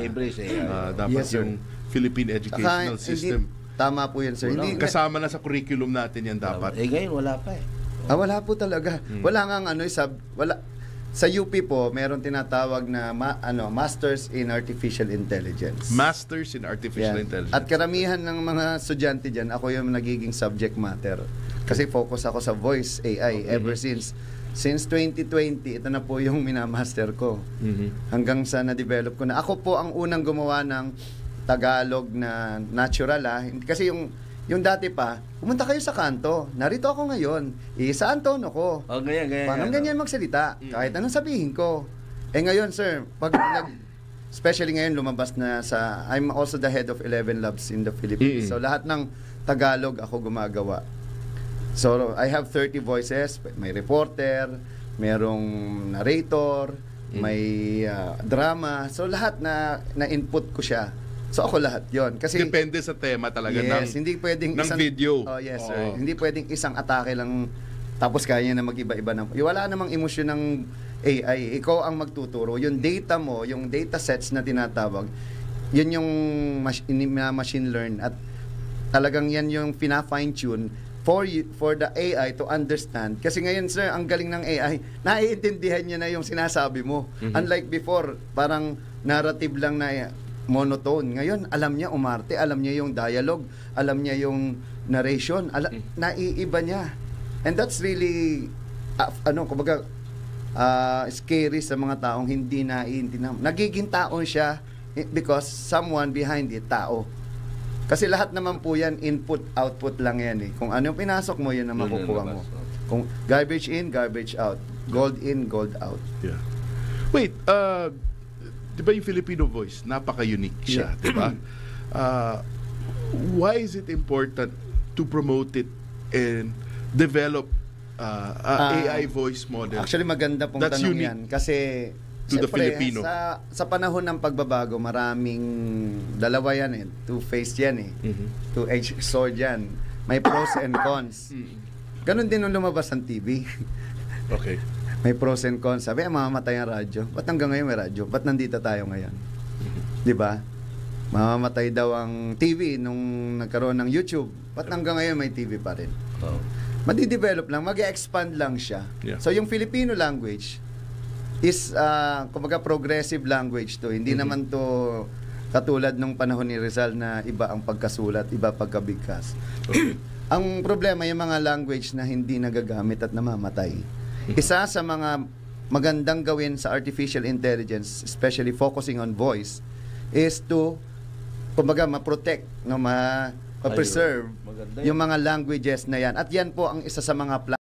Embrace AI. Dapat Yes, sir. yung Philippine educational system. Tama po yan, sir. Hindi, Kasama na sa curriculum natin yan dapat. Ngayon wala pa eh. wala po talaga. Wala nga sa UP po, meron tinatawag na Masters in Artificial Intelligence. Masters in Artificial Yan. Intelligence. At karamihan ng mga estudyante dyan, ako yung nagiging subject matter. Kasi focus ako sa voice AI ever since 2020. Ito na po yung minamaster ko. Hanggang sa na-develop ko na. Ako po ang unang gumawa ng Tagalog na natural Kasi yung dati pa, pumunta kayo sa kanto. Narito ako ngayon. Saan tono ko? Ganyan. Parang ganyan magsalita. Kahit anong sabihin ko. Ngayon, sir, especially ngayon lumabas na I'm also the head of 11 labs in the Philippines. So lahat ng Tagalog ako gumagawa. So I have 30 voices. May reporter, merong narrator, may drama. So lahat na input ko siya. So ako lahat yon. Kasi depende sa tema talaga hindi pwedeng ng video. Oh, yes, sir. Hindi pwedeng isang atake lang tapos kaya niya na mag-iba-iba wala namang emosyon ng AI. Ikaw ang magtuturo. Yung data mo, yung data sets na tinatawag, yun yung machine learn at talagang yan yung fine tune for the AI to understand. Kasi ngayon, sir, ang galing ng AI, naiintindihan niya na yung sinasabi mo. Unlike before, parang narrative lang na monotone. Ngayon, alam niya umarte, alam niya yung dialogue, alam niya yung narration, naiiba niya. And that's really scary sa mga taong hindi naiintindihan. Nagiging tao siya because someone behind it, tao. Kasi lahat naman po yan, input, output lang yan eh. Kung ano yung pinasok mo, yun ang makukuha mo. Kung garbage in, garbage out. Gold in, gold out. Yeah. Wait, di ba yung Filipino voice, napaka-unique siya, di ba? Why is it important to promote it and develop AI voice model? Actually, maganda pong That's tanong unique yan. Kasi to the Filipino. Sa panahon ng pagbabago, maraming dalawa yan eh. Two-faced yan eh. Two-edged sword yan. May pros and cons. Ganon din nung lumabas ang TV. Okay. May pros and cons. Sabi, mamamatay ang radyo. Ba't hanggang ngayon may radyo? Ba't nandito tayo ngayon? Di ba? Mamamatay daw ang TV nung nagkaroon ng YouTube. Ba't hanggang ngayon may TV pa rin? Madi-develop lang, mag-expand lang siya. Yeah. So yung Filipino language is kumbaga progressive language to. Hindi naman to katulad nung panahon ni Rizal na iba ang pagkasulat, iba pagkabigkas. Okay. Ang problema yung mga language na hindi nagagamit at namamatay. Isa sa mga magandang gawin sa artificial intelligence, especially focusing on voice, is to kumbaga ma-protect, ma-preserve yung mga languages na yan. At yan po ang isa sa mga